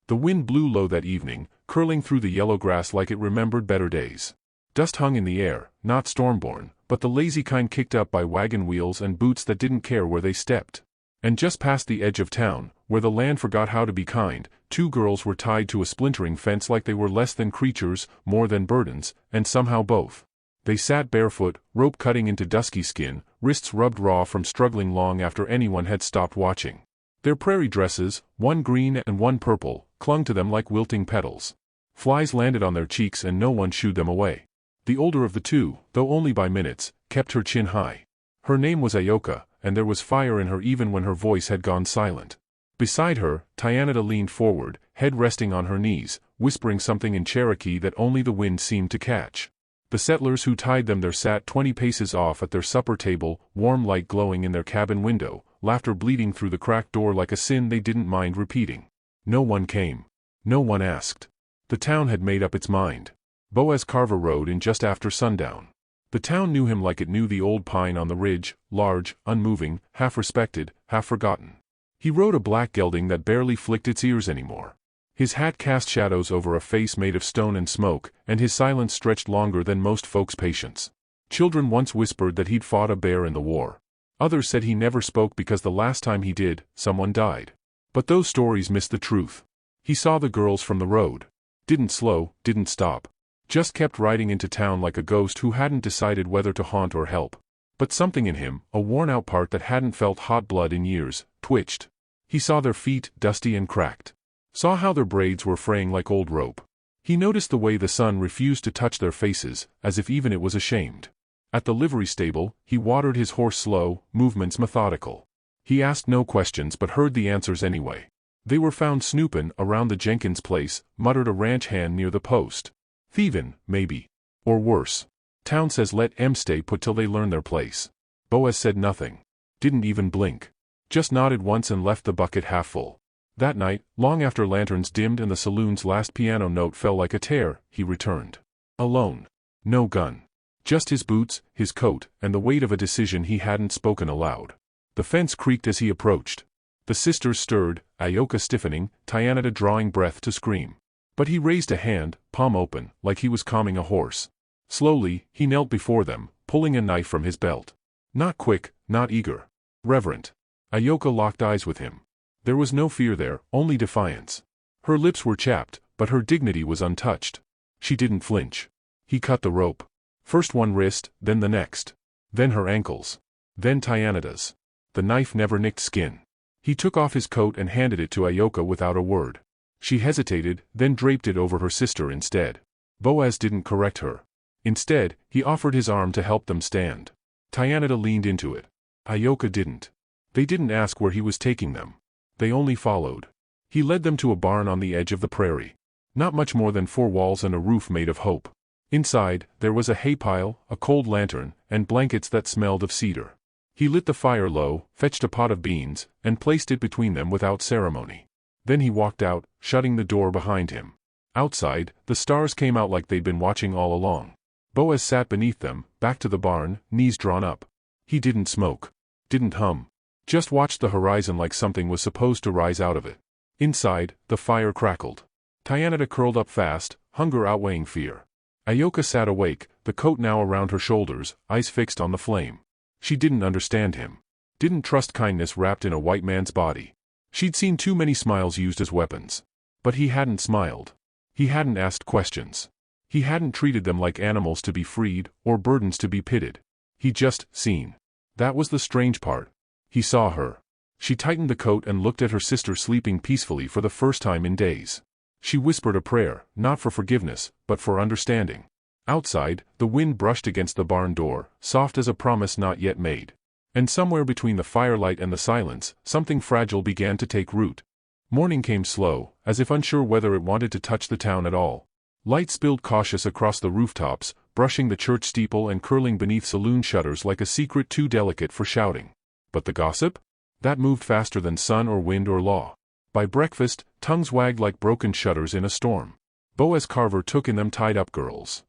The wind blew low that evening, curling through the yellow grass like it remembered better days. Dust hung in the air, not storm-born, but the lazy kind kicked up by wagon wheels and boots that didn't care where they stepped. And just past the edge of town, where the land forgot how to be kind, two girls were tied to a splintering fence like they were less than creatures, more than burdens, and somehow both. They sat barefoot, rope cutting into dusky skin, wrists rubbed raw from struggling long after anyone had stopped watching. Their prairie dresses, one green and one purple, clung to them like wilting petals. Flies landed on their cheeks and no one shooed them away. The older of the two, though only by minutes, kept her chin high. Her name was Ayoka, and there was fire in her even when her voice had gone silent. Beside her, Tyanada leaned forward, head resting on her knees, whispering something in Cherokee that only the wind seemed to catch. The settlers who tied them there sat 20 paces off at their supper table, warm light glowing in their cabin window, laughter bleeding through the cracked door like a sin they didn't mind repeating. No one came. No one asked. The town had made up its mind. Boaz Carver rode in just after sundown. The town knew him like it knew the old pine on the ridge, large, unmoving, half respected, half forgotten. He rode a black gelding that barely flicked its ears anymore. His hat cast shadows over a face made of stone and smoke, and his silence stretched longer than most folks' patience. Children once whispered that he'd fought a bear in the war. Others said he never spoke because the last time he did, someone died. But those stories missed the truth. He saw the girls from the road. Didn't slow, didn't stop. Just kept riding into town like a ghost who hadn't decided whether to haunt or help. But something in him, a worn-out part that hadn't felt hot blood in years, twitched. He saw their feet, dusty and cracked. Saw how their braids were fraying like old rope. He noticed the way the sun refused to touch their faces, as if even it was ashamed. At the livery stable, he watered his horse slow, movements methodical. He asked no questions but heard the answers anyway. They were found snoopin' around the Jenkins place, muttered a ranch hand near the post. Thievin', maybe. Or worse. Town says let 'em stay put till they learn their place. Boaz said nothing. Didn't even blink. Just nodded once and left the bucket half full. That night, long after lanterns dimmed and the saloon's last piano note fell like a tear, he returned. Alone. No gun. Just his boots, his coat, and the weight of a decision he hadn't spoken aloud. The fence creaked as he approached. The sisters stirred, Ayoka stiffening, Tyanada drawing breath to scream. But he raised a hand, palm open, like he was calming a horse. Slowly, he knelt before them, pulling a knife from his belt. Not quick, not eager. Reverent. Ayoka locked eyes with him. There was no fear there, only defiance. Her lips were chapped, but her dignity was untouched. She didn't flinch. He cut the rope. First one wrist, then the next. Then her ankles. Then Tyanada's. The knife never nicked skin. He took off his coat and handed it to Ayoka without a word. She hesitated, then draped it over her sister instead. Boaz didn't correct her. Instead, he offered his arm to help them stand. Tyanada leaned into it. Ayoka didn't. They didn't ask where he was taking them. They only followed. He led them to a barn on the edge of the prairie. Not much more than 4 walls and a roof made of hope. Inside, there was a hay pile, a cold lantern, and blankets that smelled of cedar. He lit the fire low, fetched a pot of beans, and placed it between them without ceremony. Then he walked out, shutting the door behind him. Outside, the stars came out like they'd been watching all along. Boaz sat beneath them, back to the barn, knees drawn up. He didn't smoke. Didn't hum. Just watched the horizon like something was supposed to rise out of it. Inside, the fire crackled. Tyanada curled up fast, hunger outweighing fear. Ayoka sat awake, the coat now around her shoulders, eyes fixed on the flame. She didn't understand him. Didn't trust kindness wrapped in a white man's body. She'd seen too many smiles used as weapons. But he hadn't smiled. He hadn't asked questions. He hadn't treated them like animals to be freed, or burdens to be pitted. He'd just seen. That was the strange part. He saw her. She tightened the coat and looked at her sister sleeping peacefully for the first time in days. She whispered a prayer, not for forgiveness, but for understanding. Outside, the wind brushed against the barn door, soft as a promise not yet made. And somewhere between the firelight and the silence, something fragile began to take root. Morning came slow, as if unsure whether it wanted to touch the town at all. Light spilled cautious across the rooftops, brushing the church steeple and curling beneath saloon shutters like a secret too delicate for shouting. But the gossip? That moved faster than sun or wind or law. By breakfast, tongues wagged like broken shutters in a storm. Boaz Carver took in them tied-up girls.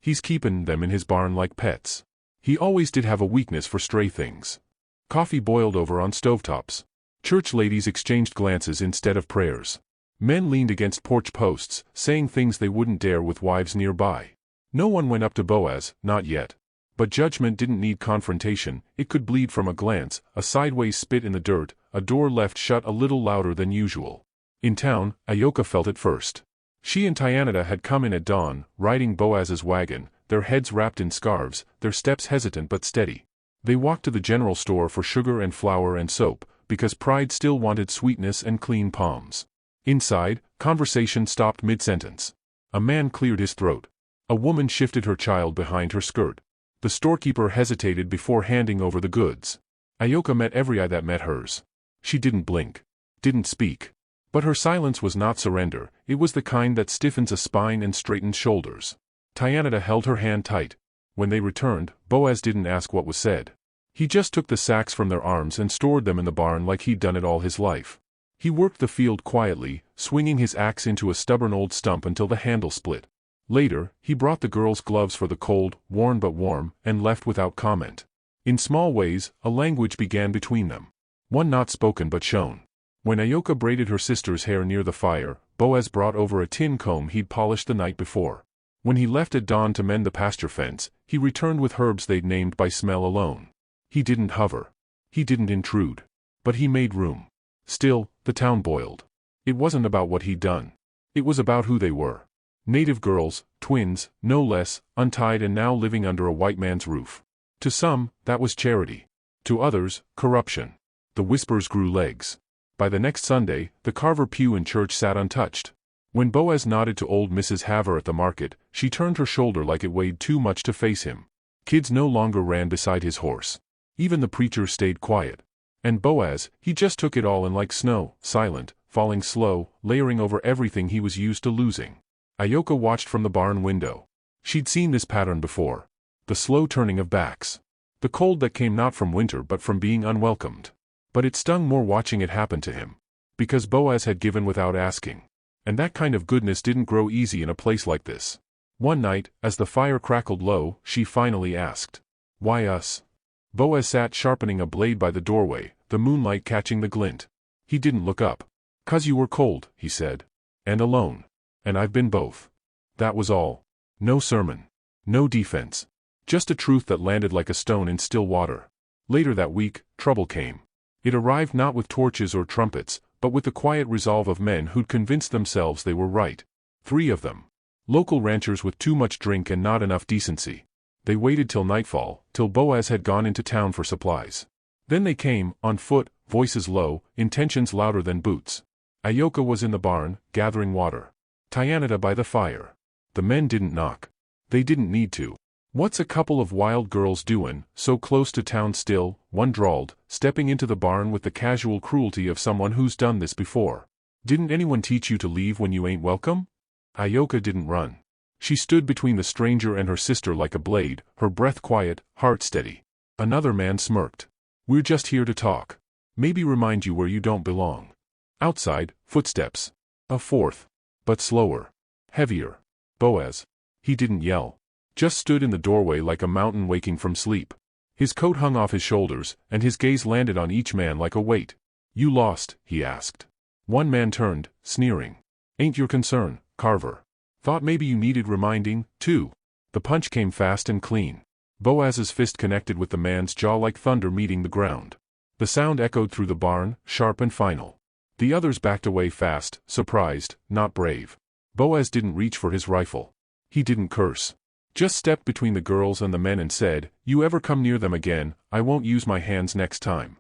He's keepin' them in his barn like pets. He always did have a weakness for stray things. Coffee boiled over on stovetops. Church ladies exchanged glances instead of prayers. Men leaned against porch posts, saying things they wouldn't dare with wives nearby. No one went up to Boaz, not yet. But judgment didn't need confrontation, it could bleed from a glance, a sideways spit in the dirt, a door left shut a little louder than usual. In town, Ayoka felt it first. She and Tyanada had come in at dawn, riding Boaz's wagon, their heads wrapped in scarves, their steps hesitant but steady. They walked to the general store for sugar and flour and soap, because pride still wanted sweetness and clean palms. Inside, conversation stopped mid-sentence. A man cleared his throat. A woman shifted her child behind her skirt. The storekeeper hesitated before handing over the goods. Ayoka met every eye that met hers. She didn't blink. Didn't speak. But her silence was not surrender, it was the kind that stiffens a spine and straightens shoulders. Tyanada held her hand tight. When they returned, Boaz didn't ask what was said. He just took the sacks from their arms and stored them in the barn like he'd done it all his life. He worked the field quietly, swinging his axe into a stubborn old stump until the handle split. Later, he brought the girls gloves for the cold, worn but warm, and left without comment. In small ways, a language began between them. One not spoken but shown. When Ayoka braided her sister's hair near the fire, Boaz brought over a tin comb he'd polished the night before. When he left at dawn to mend the pasture fence, he returned with herbs they'd named by smell alone. He didn't hover. He didn't intrude. But he made room. Still, the town boiled. It wasn't about what he'd done. It was about who they were. Native girls, twins, no less, untied and now living under a white man's roof. To some, that was charity. To others, corruption. The whispers grew legs. By the next Sunday, the Carver pew in church sat untouched. When Boaz nodded to old Mrs. Haver at the market, she turned her shoulder like it weighed too much to face him. Kids no longer ran beside his horse. Even the preacher stayed quiet. And Boaz, he just took it all in like snow, silent, falling slow, layering over everything he was used to losing. Ayoka watched from the barn window. She'd seen this pattern before. The slow turning of backs. The cold that came not from winter but from being unwelcomed. But it stung more watching it happen to him. Because Boaz had given without asking. And that kind of goodness didn't grow easy in a place like this. One night, as the fire crackled low, she finally asked, "Why us?" Boaz sat sharpening a blade by the doorway, the moonlight catching the glint. He didn't look up. "'Cause you were cold," he said. "And alone. And I've been both." That was all. No sermon. No defense. Just a truth that landed like a stone in still water. Later that week, trouble came. It arrived not with torches or trumpets, but with the quiet resolve of men who'd convinced themselves they were right. 3 of them. Local ranchers with too much drink and not enough decency. They waited till nightfall, till Boaz had gone into town for supplies. Then they came, on foot, voices low, intentions louder than boots. Ayoka was in the barn, gathering water. Tyanada by the fire. The men didn't knock. They didn't need to. "What's a couple of wild girls doin', so close to town still?" one drawled, stepping into the barn with the casual cruelty of someone who's done this before. "Didn't anyone teach you to leave when you ain't welcome?" Ayoka didn't run. She stood between the stranger and her sister like a blade, her breath quiet, heart steady. Another man smirked. "We're just here to talk. Maybe remind you where you don't belong." Outside, footsteps. A fourth. But slower. Heavier. Boaz. He didn't yell. Just stood in the doorway like a mountain waking from sleep. His coat hung off his shoulders, and his gaze landed on each man like a weight. "You lost?" he asked. One man turned, sneering. "Ain't your concern, Carver. Thought maybe you needed reminding, too." The punch came fast and clean. Boaz's fist connected with the man's jaw like thunder meeting the ground. The sound echoed through the barn, sharp and final. The others backed away fast, surprised, not brave. Boaz didn't reach for his rifle. He didn't curse. Just stepped between the girls and the men and said, "You ever come near them again, I won't use my hands next time."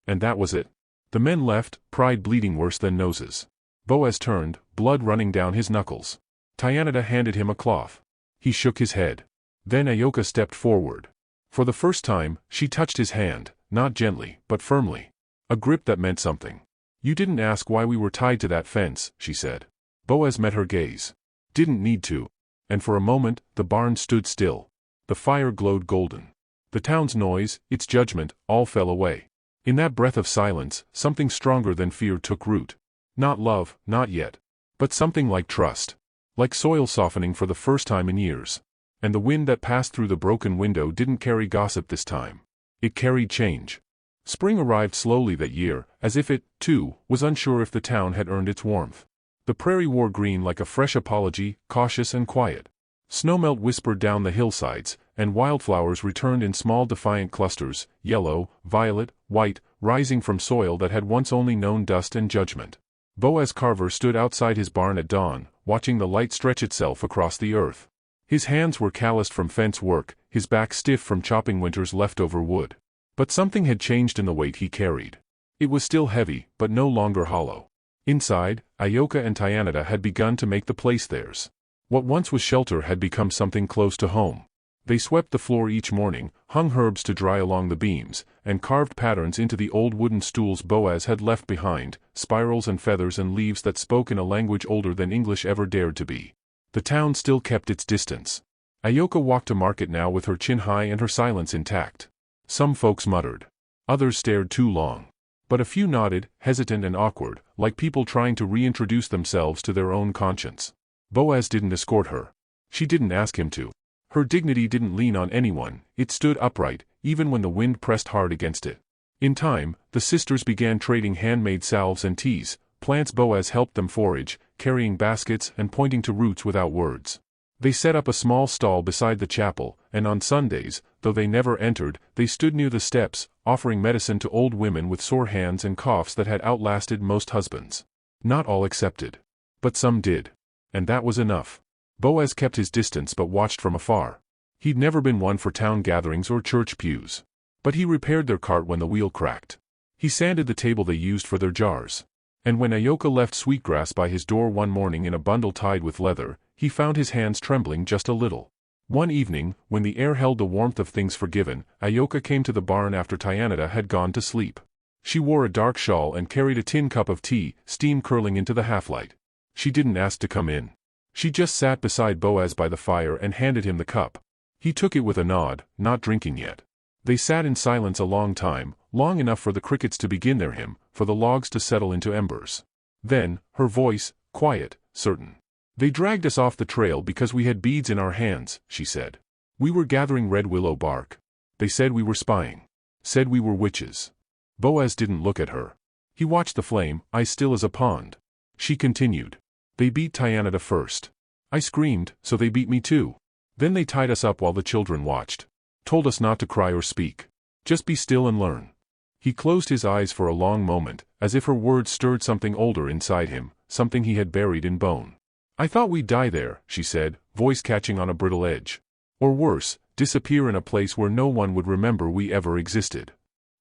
And that was it. The men left, pride bleeding worse than noses. Boaz turned, blood running down his knuckles. Tyanada handed him a cloth. He shook his head. Then Ayoka stepped forward. For the first time, she touched his hand, not gently, but firmly. A grip that meant something. "You didn't ask why we were tied to that fence," she said. Boaz met her gaze. "Didn't need to." And for a moment, the barn stood still. The fire glowed golden. The town's noise, its judgment, all fell away. In that breath of silence, something stronger than fear took root. Not love, not yet. But something like trust. Like soil softening for the first time in years. And the wind that passed through the broken window didn't carry gossip this time. It carried change. Spring arrived slowly that year, as if it, too, was unsure if the town had earned its warmth. The prairie wore green like a fresh apology, cautious and quiet. Snowmelt whispered down the hillsides, and wildflowers returned in small defiant clusters, yellow, violet, white, rising from soil that had once only known dust and judgment. Boaz Carver stood outside his barn at dawn, watching the light stretch itself across the earth. His hands were calloused from fence work, his back stiff from chopping winter's leftover wood. But something had changed in the weight he carried. It was still heavy, but no longer hollow. Inside, Ioka and Tyanada had begun to make the place theirs. What once was shelter had become something close to home. They swept the floor each morning, hung herbs to dry along the beams, and carved patterns into the old wooden stools Boaz had left behind, spirals and feathers and leaves that spoke in a language older than English ever dared to be. The town still kept its distance. Ioka walked to market now with her chin high and her silence intact. Some folks muttered. Others stared too long. But a few nodded, hesitant and awkward, like people trying to reintroduce themselves to their own conscience. Boaz didn't escort her. She didn't ask him to. Her dignity didn't lean on anyone, it stood upright, even when the wind pressed hard against it. In time, the sisters began trading handmade salves and teas, plants Boaz helped them forage, carrying baskets and pointing to roots without words. They set up a small stall beside the chapel, and on Sundays, though they never entered, they stood near the steps, offering medicine to old women with sore hands and coughs that had outlasted most husbands. Not all accepted. But some did. And that was enough. Boaz kept his distance but watched from afar. He'd never been one for town gatherings or church pews. But he repaired their cart when the wheel cracked. He sanded the table they used for their jars. And when Ioka left Sweetgrass by his door one morning in a bundle tied with leather, he found his hands trembling just a little. One evening, when the air held the warmth of things forgiven, Ioka came to the barn after Tyanada had gone to sleep. She wore a dark shawl and carried a tin cup of tea, steam curling into the half-light. She didn't ask to come in. She just sat beside Boaz by the fire and handed him the cup. He took it with a nod, not drinking yet. They sat in silence a long time, long enough for the crickets to begin their hymn, for the logs to settle into embers. Then, her voice, quiet, certain. "They dragged us off the trail because we had beads in our hands," she said. "We were gathering red willow bark. They said we were spying. Said we were witches." Boaz didn't look at her. He watched the flame, eyes still as a pond. She continued. "They beat Tyanada first. I screamed, so they beat me too. Then they tied us up while the children watched. Told us not to cry or speak. Just be still and learn." He closed his eyes for a long moment, as if her words stirred something older inside him, something he had buried in bone. "I thought we'd die there," she said, voice catching on a brittle edge. "Or worse, disappear in a place where no one would remember we ever existed."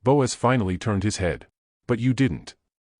Boaz finally turned his head. "But you didn't."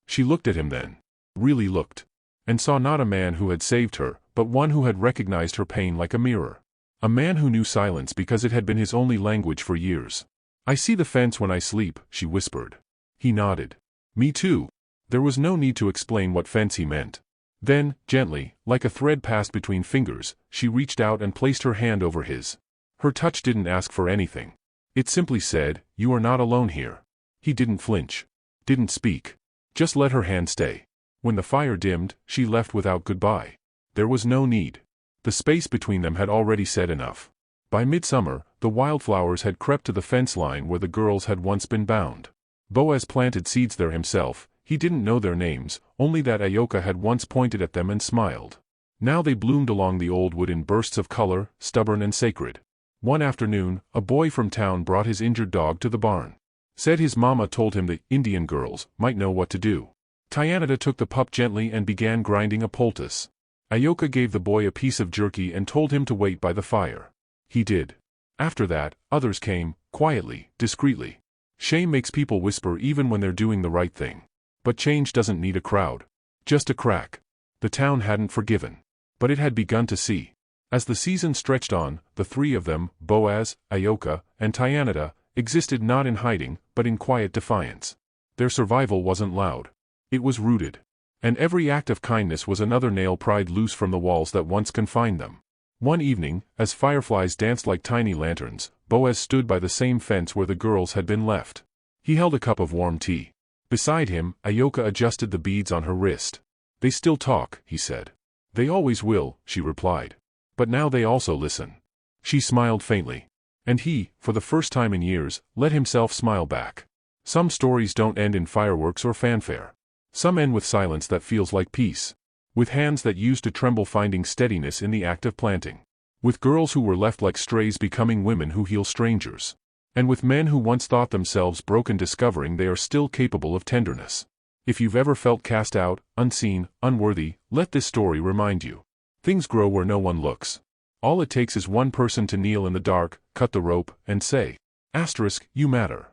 She looked at him then. Really looked. And saw not a man who had saved her, but one who had recognized her pain like a mirror. A man who knew silence because it had been his only language for years. "I see the fence when I sleep," she whispered. He nodded. "Me too." There was no need to explain what fence he meant. Then, gently, like a thread passed between fingers, she reached out and placed her hand over his. Her touch didn't ask for anything. It simply said, "You are not alone here." He didn't flinch. Didn't speak. Just let her hand stay. When the fire dimmed, she left without goodbye. There was no need. The space between them had already said enough. By midsummer, the wildflowers had crept to the fence line where the girls had once been bound. Boaz planted seeds there himself. He didn't know their names, only that Ioka had once pointed at them and smiled. Now they bloomed along the old wood in bursts of color, stubborn and sacred. One afternoon, a boy from town brought his injured dog to the barn. Said his mama told him the Indian girls might know what to do. Tyanada took the pup gently and began grinding a poultice. Ioka gave the boy a piece of jerky and told him to wait by the fire. He did. After that, others came, quietly, discreetly. Shame makes people whisper even when they're doing the right thing. But change doesn't need a crowd. Just a crack. The town hadn't forgiven. But it had begun to see. As the season stretched on, the three of them, Boaz, Ioka, and Tyanada, existed not in hiding, but in quiet defiance. Their survival wasn't loud. It was rooted. And every act of kindness was another nail pried loose from the walls that once confined them. One evening, as fireflies danced like tiny lanterns, Boaz stood by the same fence where the girls had been left. He held a cup of warm tea. Beside him, Ioka adjusted the beads on her wrist. "They still talk," he said. "They always will," she replied. "But now they also listen." She smiled faintly. And he, for the first time in years, let himself smile back. Some stories don't end in fireworks or fanfare. Some end with silence that feels like peace. With hands that used to tremble finding steadiness in the act of planting. With girls who were left like strays becoming women who heal strangers. And with men who once thought themselves broken discovering they are still capable of tenderness. If you've ever felt cast out, unseen, unworthy, let this story remind you. Things grow where no one looks. All it takes is one person to kneel in the dark, cut the rope, and say, "Asterisk, you matter."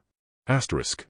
Asterisk.